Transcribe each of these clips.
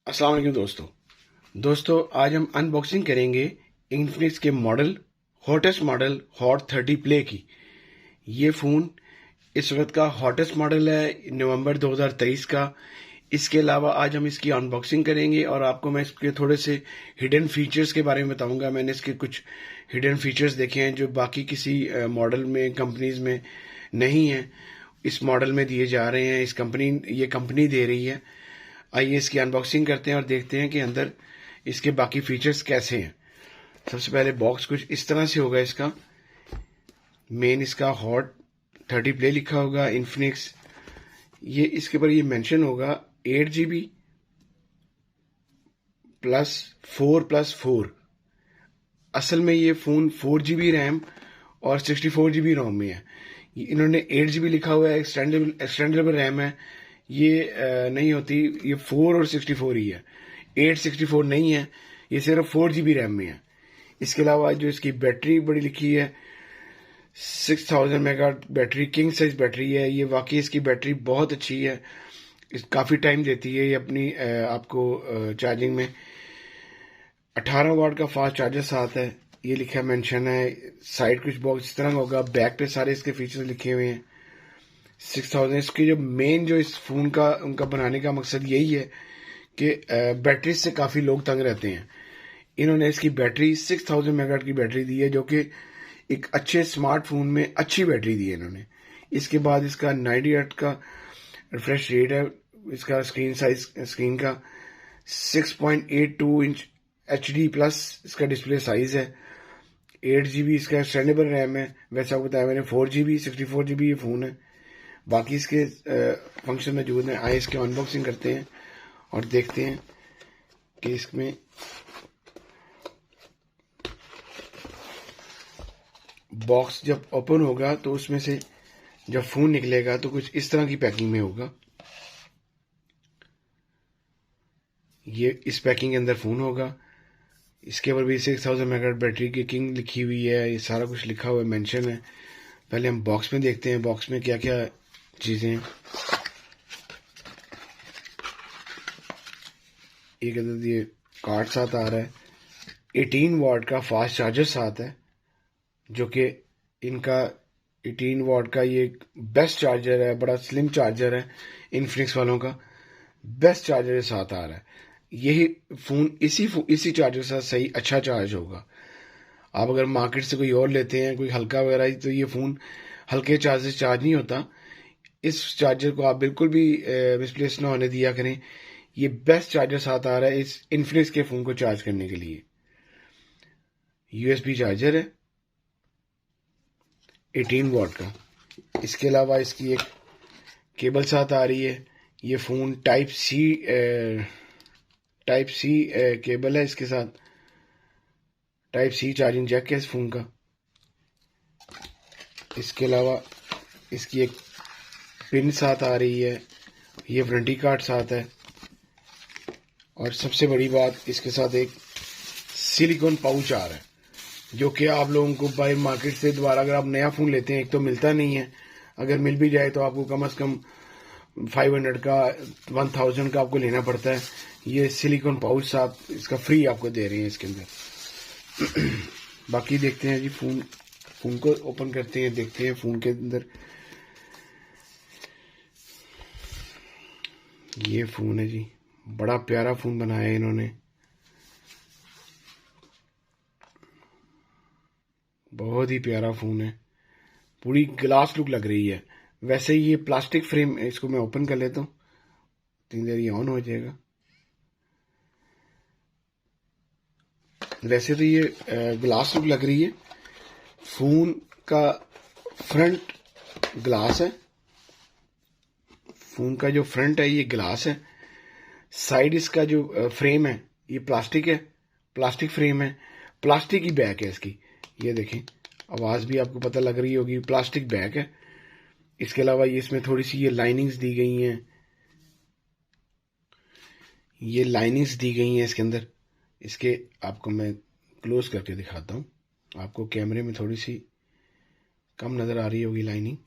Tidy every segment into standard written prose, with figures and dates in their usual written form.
अस्सलाम वालेकुम दोस्तों आज हम अनबॉक्सिंग करेंगे इन्फिनिक्स के model hottest model hot 30 play की। ये फ़ोन इस वक्त का हॉटेस्ट मॉडल है नवंबर 2023 का। इसके अलावा आज हम इसकी अनबॉक्सिंग करेंगे और आपको मैं इसके थोड़े से हिडन फीचर्स के बारे में बताऊंगा। मैंने इसके कुछ हिडन फीचर्स देखे हैं जो बाकी किसी मॉडल में कंपनीज में नहीं है, इस मॉडल में दिए जा रहे हैं। ये कंपनी दे रही है। आइए इसकी अनबॉक्सिंग करते हैं और देखते हैं कि अंदर इसके बाकी फीचर्स कैसे हैं। सबसे पहले बॉक्स कुछ इस तरह से होगा। इसका मेन इसका हॉट 30 प्ले लिखा होगा इन्फिनिक्स। ये इसके ऊपर ये मेंशन होगा 8 GB +4+4। असल में ये फ़ोन 4 GB रैम और 64 GB रोम में है। इन्होंने 8 GB लिखा हुआ है, एक्सटेंडेबल रैम है। ये नहीं होती, ये 4 और 64 ही है, 864 नहीं है। ये सिर्फ 4 GB रैम में है। इसके अलावा जो इसकी बैटरी बड़ी लिखी है 6000 mega battery, king size battery है। ये वाकई इसकी बैटरी बहुत अच्छी है, काफ़ी टाइम देती है ये अपनी आपको चार्जिंग में। 18 वाट का फास्ट चार्जर साथ है, ये लिखा मेंशन है। साइड कुछ बॉक्स इस तरह होगा, बैक पे सारे इसके फीचर्स लिखे हुए हैं। 6000 इसकी जो मेन जो इस फोन का उनका बनाने का मकसद यही है कि बैटरी से काफ़ी लोग तंग रहते हैं। इन्होंने इसकी बैटरी 6000 मेगावाट की बैटरी दी है, जो कि एक अच्छे स्मार्टफोन में अच्छी बैटरी दी है इन्होंने। इसके बाद इसका 90 हर्ट्ज का रिफ्रेश रेट है। इसका स्क्रीन का 6.82 इंच HD प्लस इसका डिस्प्ले साइज है। 8 GB इसका एक्सटेंडेबल रैम है। वैसे आपको बताया मैंने 4 GB 64 GB ये फ़ोन है। बाकी इसके फंक्शन मौजूद हैं। आइए इसके अनबॉक्सिंग करते हैं और देखते हैं कि इसमें बॉक्स जब ओपन होगा तो उसमें से जब फ़ोन निकलेगा तो कुछ इस तरह की पैकिंग में होगा। ये इस पैकिंग के अंदर फ़ोन होगा। इसके ऊपर भी 6000 मेगा बैटरी की किंग लिखी हुई है। ये सारा कुछ लिखा हुआ है, मेंशन है। पहले हम बॉक्स में देखते हैं बॉक्स में क्या क्या चीज़ें हैं। एक अदद ये कार्ड साथ आ रहा है। 18 वाट का फास्ट चार्जर साथ है, जो कि इनका 18 वाट का ये बेस्ट चार्जर है। बड़ा स्लिम चार्जर है, इन्फिनिक्स वालों का बेस्ट चार्जर साथ आ रहा है। यही फ़ोन इसी चार्जर के साथ सही अच्छा चार्ज होगा। आप अगर मार्केट से कोई और लेते हैं कोई हल्का वगैरह, तो ये फ़ोन हल्के चार्ज से चार्ज नहीं होता। इस चार्जर को आप बिल्कुल भी मिसप्लेस ना होने दिया करें। ये बेस्ट चार्जर साथ आ रहा है इस इन्फिनिक्स के फ़ोन को चार्ज करने के लिए। USB चार्जर है 18 वाट का। इसके अलावा इसकी एक केबल साथ आ रही है। ये फ़ोन टाइप सी केबल है। इसके साथ टाइप सी चार्जिंग जैक है इस फ़ोन का। इसके अलावा इसकी एक पिन साथ आ रही है। ये वारंटी कार्ड साथ है। और सबसे बड़ी बात, इसके साथ एक सिलिकॉन पाउच आ रहा है, जो कि आप लोगों को बाहर मार्केट से दोबारा अगर आप नया फ़ोन लेते हैं एक तो मिलता नहीं है, अगर मिल भी जाए तो आपको कम से कम 500 का 1000 का आपको लेना पड़ता है। ये सिलिकॉन पाउच आप इसका फ्री आपको दे रहे हैं इसके अंदर। बाकी देखते हैं जी, फ़ोन को ओपन करते हैं, देखते हैं फ़ोन के अंदर। ये फ़ोन है जी, बड़ा प्यारा फ़ोन बनाया है इन्होंने, बहुत ही प्यारा फ़ोन है। पूरी ग्लास लुक लग रही है। वैसे ये प्लास्टिक फ्रेम, इसको मैं ओपन कर लेता हूँ, इतनी देर ये ऑन हो जाएगा। वैसे तो ये ग्लास लुक लग रही है। फ़ोन का फ्रंट ग्लास है। फ़ोन का जो फ्रंट है ये ग्लास है। साइड इसका जो फ्रेम है ये प्लास्टिक है, प्लास्टिक फ्रेम है। प्लास्टिक की बैक है इसकी। ये देखें, आवाज़ भी आपको पता लग रही होगी, प्लास्टिक बैक है। इसके अलावा ये इसमें थोड़ी सी ये लाइनिंग्स दी गई हैं, ये लाइनिंग्स दी गई हैं इसके अंदर। इसके आपको मैं क्लोज करके दिखाता हूँ, आपको कैमरे में थोड़ी सी कम नज़र आ रही होगी लाइनिंग।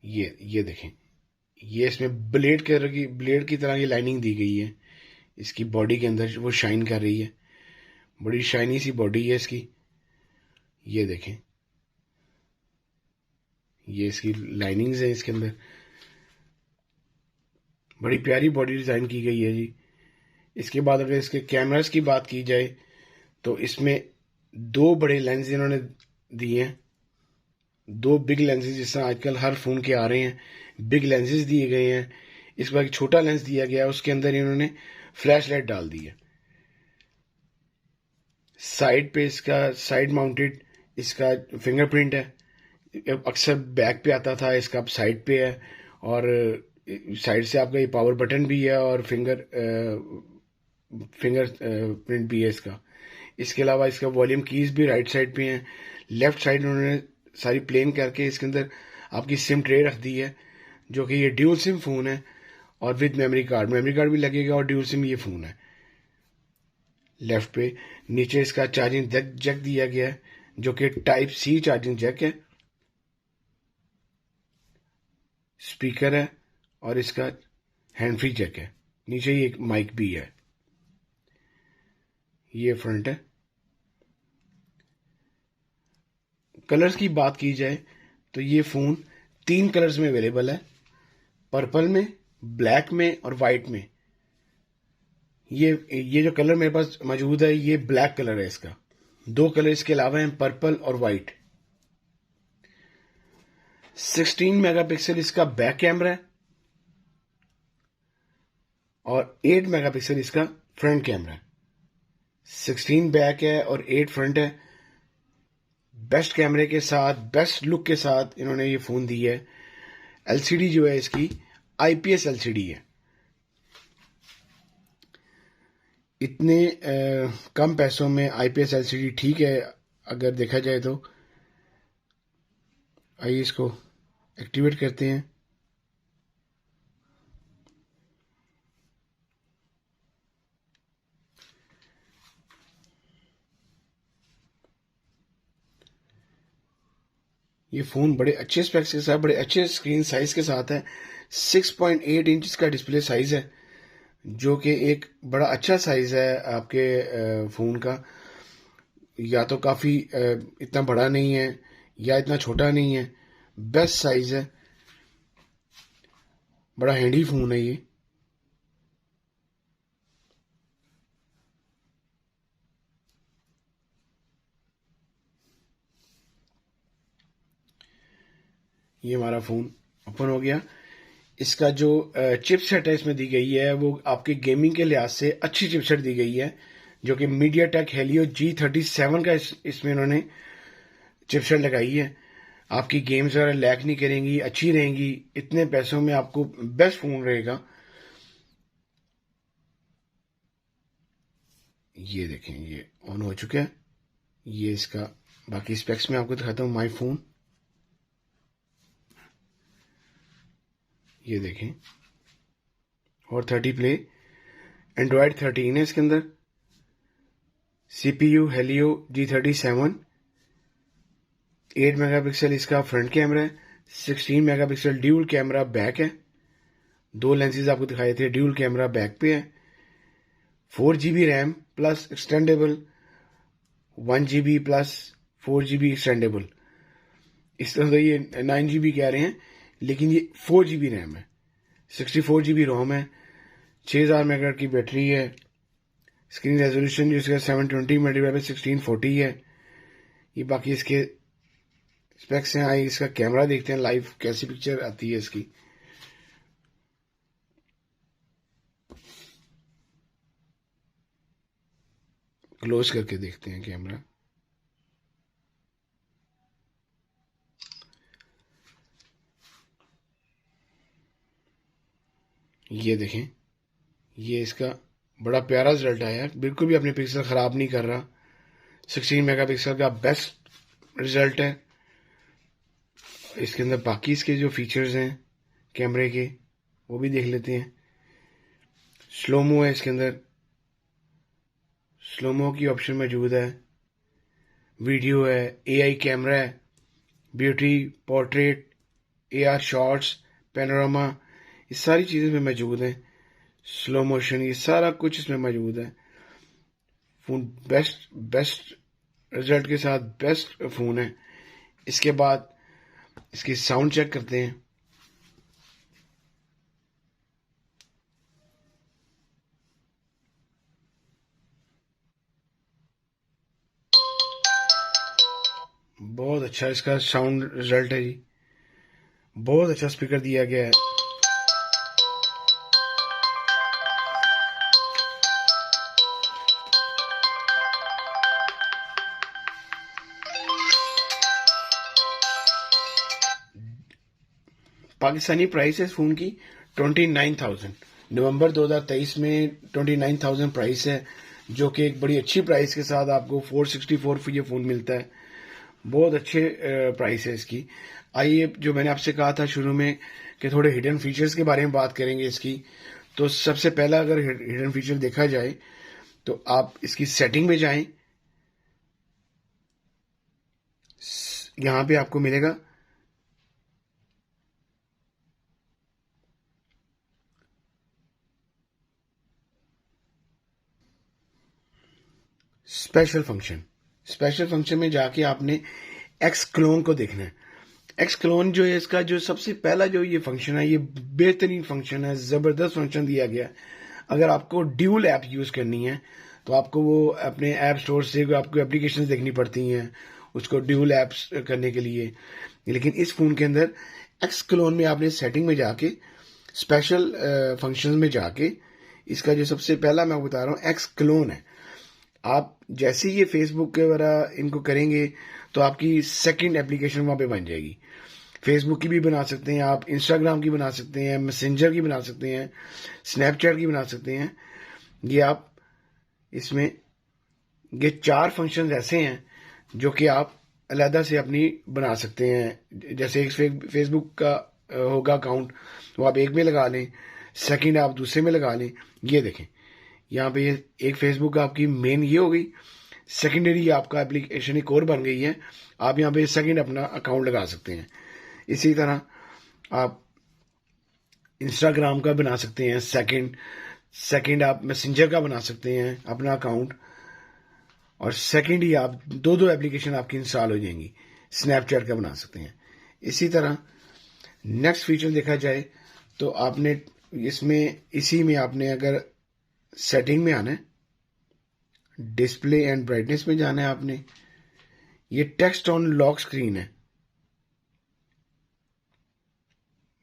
ये देखें, ये इसमें ब्लेड की तरह की लाइनिंग दी गई है इसकी बॉडी के अंदर, वो शाइन कर रही है। बड़ी शाइनी सी बॉडी है इसकी। ये देखें, ये इसकी लाइनिंग्स है इसके अंदर। बड़ी प्यारी बॉडी डिज़ाइन की गई है जी। इसके बाद अगर इसके कैमरास की बात की जाए तो इसमें 2 बड़े लेंस इन्होंने दिए हैं। 2 बिग लेंसेज, जिस तरह आजकल हर फ़ोन के आ रहे हैं, बिग लेंसेज दिए गए हैं। इसके बाद एक छोटा लेंस दिया गया है, उसके अंदर इन्होंने फ्लैश लाइट डाल दी है। साइड पे इसका साइड माउंटेड इसका फिंगरप्रिंट है। अक्सर बैक पे आता था, इसका अब साइड पे है। और साइड से आपका ये पावर बटन भी है और फिंगर प्रिंट भी है इसका। इसके अलावा इसका वॉल्यूम कीज भी राइट साइड पे हैं। लेफ्ट साइड उन्होंने सारी प्लेन करके इसके अंदर आपकी सिम ट्रे रख दी है, जो कि ये ड्यूल सिम फ़ोन है और विद मेमोरी कार्ड भी लगेगा और ड्यूल सिम ये फ़ोन है। लेफ्ट पे नीचे इसका चार्जिंग जैक दिया गया है, जो कि टाइप सी चार्जिंग जैक है। स्पीकर है और इसका हैंड फ्री जैक है। नीचे ही एक माइक भी है। ये फ्रंट है। कलर्स की बात की जाए तो ये फ़ोन 3 कलर्स में अवेलेबल है, पर्पल में, ब्लैक में और वाइट में। ये जो कलर मेरे पास मौजूद है ये ब्लैक कलर है इसका। 2 कलर इसके अलावा हैं, पर्पल और वाइट। 16 मेगापिक्सल इसका बैक कैमरा है और 8 मेगापिक्सल इसका फ्रंट कैमरा है। 16 बैक है और 8 फ्रंट है। बेस्ट कैमरे के साथ, बेस्ट लुक के साथ इन्होंने ये फ़ोन दी है। एलसीडी जो है इसकी आईपीएस एलसीडी है। इतने कम पैसों में आईपीएस एलसीडी ठीक है अगर देखा जाए तो। आइए इसको एक्टिवेट करते हैं। ये फ़ोन बड़े अच्छे स्पेक्स के साथ, बड़े अच्छे स्क्रीन साइज़ के साथ है। 6.8 इंच का डिस्प्ले साइज़ है, जो कि एक बड़ा अच्छा साइज़ है आपके फ़ोन का। या तो काफ़ी इतना बड़ा नहीं है या इतना छोटा नहीं है, बेस्ट साइज़ है। बड़ा हैंडी फ़ोन है ये। ये हमारा फ़ोन ओपन हो गया। इसका जो चिपसेट है इसमें दी गई है वो आपके गेमिंग के लिहाज से अच्छी चिपसेट दी गई है, जो कि मीडियाटेक हेलियो G37 का इसमें इन्होंने चिपसेट लगाई है। आपकी गेम्स वगैरह लैग नहीं करेंगी, अच्छी रहेंगी। इतने पैसों में आपको बेस्ट फ़ोन रहेगा। ये देखें, ये ऑन हो चुका है। ये इसका बाकी स्पेक्स में आपको दिखाता हूँ। माई फ़ोन, ये देखें, और 30 प्ले, एंड्रॉयड 13 है इसके अंदर। CPU हेलियो G37, 8 मेगापिक्सल इसका फ्रंट कैमरा है। 16 मेगापिक्सल ड्यूल कैमरा बैक है। 2 लेंसेज आपको दिखाए थे, ड्यूल कैमरा बैक पे है। 4GB RAM plus extendable, 1GB plus 4GB extendable. इस तरह से ये 9GB कह रहे हैं, लेकिन ये 4GB रैम है। 64GB रोम है। 6000 मेगाहर्ट्ज की बैटरी है। स्क्रीन रेजोल्यूशन जो इसका 720 मल्टीप्लाई बाय 1640 है। ये बाकी इसके स्पेक्स हैं। आइए इसका कैमरा देखते हैं लाइव कैसी पिक्चर आती है इसकी। क्लोज करके देखते हैं कैमरा। ये देखें, ये इसका बड़ा प्यारा रिजल्ट आया है। बिल्कुल भी अपने पिक्सल ख़राब नहीं कर रहा। 16 मेगापिक्सल का बेस्ट रिजल्ट है। इसके अंदर बाकी इसके जो फीचर्स हैं कैमरे के वो भी देख लेते हैं। स्लोमो है इसके अंदर, स्लोमो की ऑप्शन मौजूद है। वीडियो है, एआई कैमरा है, beauty, portrait, AR shots, panorama, ये सारी चीज़ें इसमें मौजूद हैं, स्लो मोशन, ये सारा कुछ इसमें मौजूद है। फ़ोन बेस्ट बेस्ट रिजल्ट के साथ बेस्ट फ़ोन है। इसके बाद इसकी साउंड चेक करते हैं। बहुत अच्छा इसका साउंड रिजल्ट है जी, बहुत अच्छा स्पीकर दिया गया है। पाकिस्तानी प्राइस है इस फ़ोन की 29,000। नवंबर 2023 में 29,000 प्राइस है, जो कि एक बड़ी अच्छी प्राइस के साथ आपको 464 पर ये फ़ोन मिलता है। बहुत अच्छे प्राइस है इसकी। आइए, जो मैंने आपसे कहा था शुरू में कि थोड़े हिडन फीचर्स के बारे में बात करेंगे इसकी। तो सबसे पहला अगर हिडन फीचर देखा जाए तो आप इसकी सेटिंग में जाएं। यहाँ पे आपको मिलेगा स्पेशल फंक्शन। स्पेशल फंक्शन में जाके आपने एक्स क्लोन को देखना है। एक्स क्लोन जो है इसका जो सबसे पहला जो ये फंक्शन है, ये बेहतरीन फंक्शन है, ज़बरदस्त फंक्शन दिया गया है। अगर आपको ड्यूल ऐप यूज़ करनी है तो आपको वो अपने ऐप स्टोर से आपको एप्लीकेशंस देखनी पड़ती हैं उसको ड्यूल ऐप्स करने के लिए। लेकिन इस फ़ोन के अंदर एक्स क्लोन में आपने सेटिंग में जाके स्पेशल फंक्शन में जाके इसका जो सबसे पहला मैं बता रहा हूँ एक्स क्लोन है। आप जैसे ही ये फेसबुक वगैरह इनको करेंगे तो आपकी सेकंड एप्लीकेशन वहाँ पे बन जाएगी। फेसबुक की भी बना सकते हैं आप, इंस्टाग्राम की बना सकते हैं, मैसेंजर की बना सकते हैं, स्नैपचैट की बना सकते हैं। ये आप इसमें ये 4 फंक्शन ऐसे हैं जो कि आप अलहदा से अपनी बना सकते हैं। जैसे एक फेसबुक का होगा अकाउंट, वो आप एक में लगा लें, सेकंड आप दूसरे में लगा लें। ये देखें, यहाँ पे ये एक फेसबुक आपकी मेन ये हो गई, सेकेंडरी आपका एप्लीकेशन एक और बन गई है। आप यहाँ पे सेकंड अपना अकाउंट लगा सकते हैं। इसी तरह आप इंस्टाग्राम का बना सकते हैं सेकंड आप मैसेंजर का बना सकते हैं अपना अकाउंट, और सेकंड ही आप दो एप्लीकेशन आपकी इंस्टॉल हो जाएंगी। स्नैपचैट का बना सकते हैं। इसी तरह नेक्स्ट फीचर देखा जाए तो आपने इसमें इसी में आपने अगर सेटिंग में आना है, डिस्प्ले एंड ब्राइटनेस में जाना है आपने। ये टेक्स्ट ऑन लॉक स्क्रीन है,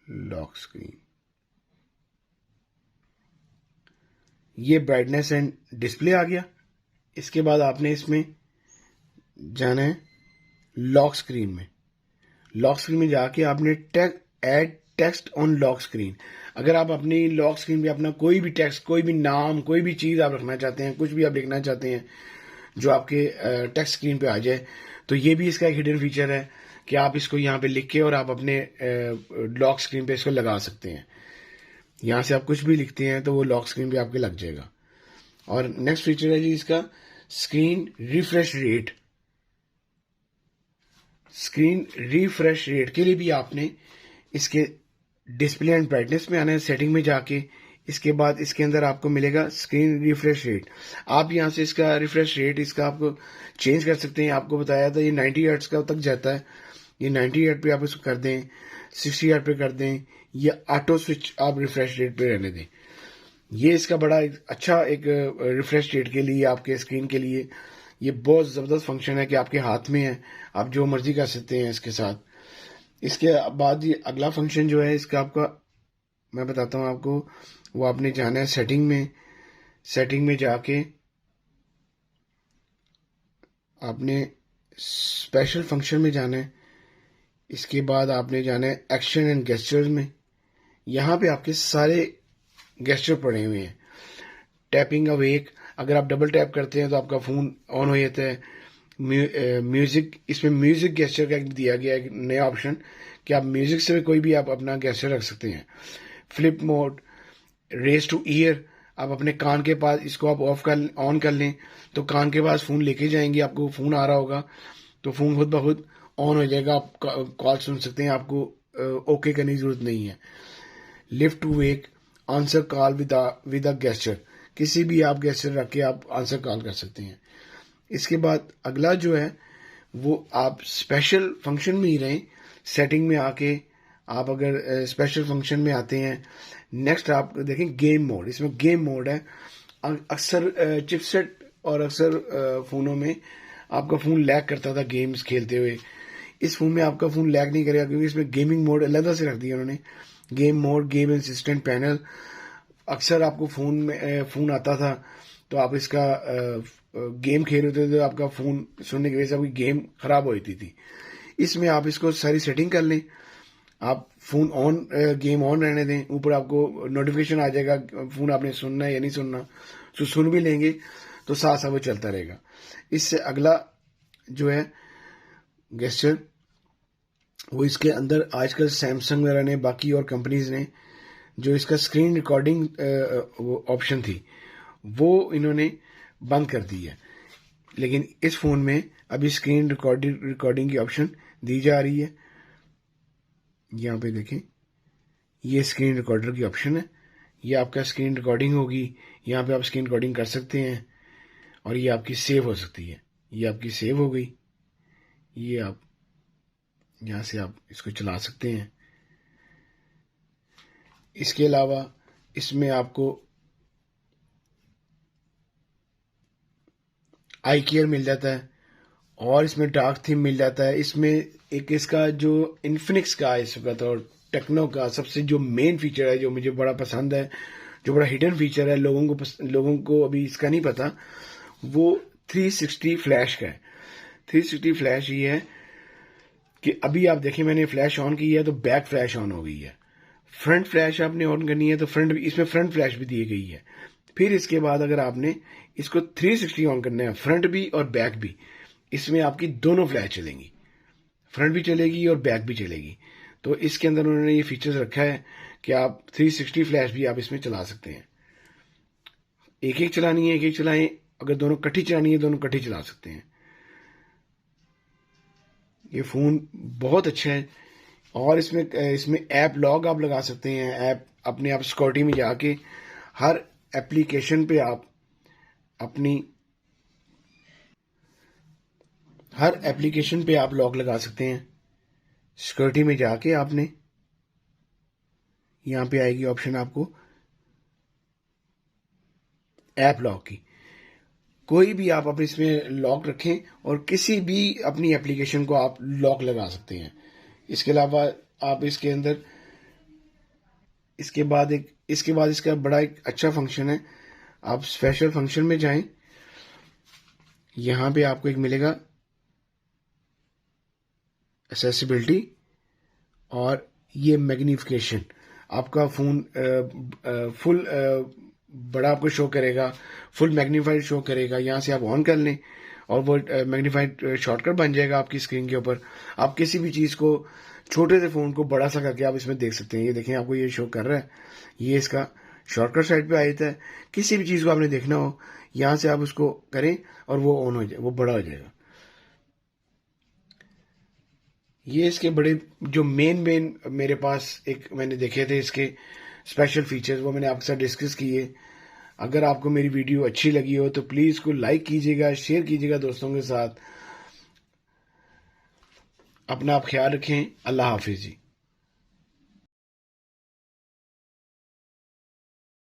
लॉक स्क्रीन, ये ब्राइटनेस एंड डिस्प्ले आ गया। इसके बाद आपने इसमें जाना है लॉक स्क्रीन में। लॉक स्क्रीन में जाके आपने add text on lock screen. अगर आप अपनी लॉक स्क्रीन पे अपना कोई भी टेक्स्ट, कोई भी नाम, कोई भी चीज़ आप रखना चाहते हैं, कुछ भी आप लिखना चाहते हैं जो आपके टेक्स्ट स्क्रीन पे आ जाए, तो ये भी इसका एक हिडन फीचर है कि आप इसको यहाँ पे लिख के और आप अपने लॉक स्क्रीन पे इसको लगा सकते हैं। यहाँ से आप कुछ भी लिखते हैं तो वो लॉक स्क्रीन पे आपके लग जाएगा। और नेक्स्ट फीचर है जी इसका screen refresh rate. Screen refresh rate के लिए भी आपने इसके डिस्प्ले एंड ब्राइटनेस में आना है, सेटिंग में जाके। इसके बाद इसके अंदर आपको मिलेगा स्क्रीन रिफ्रेश रेट। आप यहाँ से इसका रिफ्रेश रेट इसका आपको चेंज कर सकते हैं। आपको बताया था ये 90 हर्ट्ज का तक जाता है। ये 90 हर्ट्ज पे आप इसको कर दें, 60 हर्ट्ज पे कर दें, या ऑटो स्विच आप रिफ्रेश रेट पे रहने दें। ये इसका बड़ा अच्छा एक रिफ्रेश रेट के लिए आपके स्क्रीन के लिए ये बहुत ज़बरदस्त फंक्शन है कि आपके हाथ में है, आप जो मर्जी कर सकते हैं इसके साथ। इसके बाद ये अगला फंक्शन जो है इसका आपका मैं बताता हूँ आपको। वो आपने जाना है सेटिंग में। सेटिंग में जाके आपने स्पेशल फंक्शन में जाना है। इसके बाद आपने जाना है एक्शन एंड गेस्चर्स में। यहाँ पे आपके सारे गेस्चर पड़े हुए हैं। टैपिंग अवेक, अगर आप डबल टैप करते हैं तो आपका फ़ोन ऑन हो जाता है। म्यूज़िक, इसमें म्यूज़िक गेस्चर का दिया गया है एक नया ऑप्शन कि आप म्यूज़िक से कोई भी आप अपना गेस्चर रख सकते हैं। Flip mode, raise two year, आप अपने कान के पास इसको आप ऑन कर लें तो कान के पास फ़ोन लेके जाएंगे, आपको फ़ोन आ रहा होगा तो फ़ोन खुद ब खुद ऑन हो जाएगा, आप कॉल सुन सकते हैं, आपको ओके करने की ज़रूरत नहीं है। Lift to wake, answer call with a gesture, किसी भी आप गेस्चर रख के आप आंसर कॉल कर सकते हैं। इसके बाद अगला जो है वो आप स्पेशल फंक्शन में ही रहें, सेटिंग में आके आप अगर स्पेशल फंक्शन में आते हैं, नेक्स्ट आप देखें गेम मोड, इसमें गेम मोड है। अक्सर चिपसेट और अक्सर फ़ोनों में आपका फ़ोन लैग करता था गेम्स खेलते हुए। इस फ़ोन में आपका फ़ोन लैग नहीं करेगा क्योंकि इसमें गेमिंग मोड अलग से रख दिया उन्होंने। Game mode, game assistant panel. अक्सर आपको फ़ोन आता था तो आप इसका गेम खेल रहे थे तो आपका फ़ोन सुनने की वजह से आपकी गेम ख़राब हो जाती थी। इसमें आप इसको सारी सेटिंग कर लें, आप फ़ोन ऑन, गेम ऑन रहने दें, ऊपर आपको नोटिफिकेशन आ जाएगा फ़ोन आपने सुनना है या नहीं सुनना, तो सुन भी लेंगे तो साथ साथ वो चलता रहेगा। इससे अगला जो है गेस्चर, वो इसके अंदर आजकल सैमसंग वगैरह ने, बाकी और कंपनीज ने जो इसका स्क्रीन रिकॉर्डिंग ऑप्शन थी वो इन्होंने बंद कर दी है, लेकिन इस फ़ोन में अभी स्क्रीन रिकॉर्डिंग की ऑप्शन दी जा रही है। यहाँ पे देखें, ये स्क्रीन रिकॉर्डर की ऑप्शन है, ये आपका स्क्रीन रिकॉर्डिंग होगी, यहाँ पे आप स्क्रीन रिकॉर्डिंग कर सकते हैं और ये आपकी सेव हो सकती है। ये आपकी सेव हो गई, ये आप यहाँ से आप इसको चला सकते हैं। इसके अलावा इसमें आपको आई केयर मिल जाता है और इसमें डार्क थीम मिल जाता है। इसमें एक इसका जो इन्फिनिक्स का इसका तो टेक्नो का सबसे जो मेन फीचर है, जो मुझे बड़ा पसंद है, जो बड़ा हिडन फीचर है, लोगों को अभी इसका नहीं पता, वो 360 फ्लैश का है। 360 फ्लैश ये है कि अभी आप देखें मैंने फ्लैश ऑन की है तो बैक फ्लैश ऑन हो गई है। फ्रंट फ्लैश आपने ऑन करनी है तो इसमें फ्रंट फ्लैश भी दी गई है। फिर इसके बाद अगर आपने इसको 360 ऑन करना है, फ्रंट भी और बैक भी, इसमें आपकी दोनों फ्लैश चलेंगी, फ्रंट भी चलेगी और बैक भी चलेगी। तो इसके अंदर उन्होंने ये फीचर्स रखा है कि आप 360 फ्लैश भी आप इसमें चला सकते हैं। एक एक चलानी है एक एक चलाएं, अगर दोनों कट्ठी चलानी है दोनों कट्ठी चला सकते हैं। ये फ़ोन बहुत अच्छा है और इसमें ऐप लॉग आप लगा सकते हैं। ऐप अपने आप सिक्योरिटी में जाके हर एप्लीकेशन पे आप लॉक लगा सकते हैं। सिक्योरिटी में जाके आपने यहाँ पे आएगी ऑप्शन आपको ऐप लॉक की, कोई भी आप अपने इसमें लॉक रखें और किसी भी अपनी एप्लीकेशन को आप लॉक लगा सकते हैं। इसके अलावा आप इसके अंदर इसके बाद इसका बड़ा एक अच्छा फंक्शन है। आप स्पेशल फंक्शन में जाएं, यहाँ पे आपको एक मिलेगा एक्सेसिबिलिटी और ये मैग्निफिकेशन। आपका फ़ोन फुल बड़ा आपको शो करेगा, फुल मैग्नीफाइड शो करेगा। यहाँ से आप ऑन कर लें और वो मैग्नीफाइड शॉर्टकट बन जाएगा आपकी स्क्रीन के ऊपर। आप किसी भी चीज़ को, छोटे से फ़ोन को बड़ा सा करके आप इसमें देख सकते हैं। ये देखें, आपको ये शो कर रहा है, ये इसका शॉर्टकट साइड पे आ जाता है। किसी भी चीज़ को आपने देखना हो, यहाँ से आप उसको करें और वो ऑन हो जाए, वो बड़ा हो जाएगा। ये इसके बड़े जो मेन मेरे पास एक मैंने देखे थे इसके स्पेशल फीचर्स, वो मैंने आपके साथ डिस्कस किए। अगर आपको मेरी वीडियो अच्छी लगी हो तो प्लीज़ इसको लाइक कीजिएगा, शेयर कीजिएगा दोस्तों के साथ। अपना आप ख्याल रखें। अल्लाह हाफिज़ जी।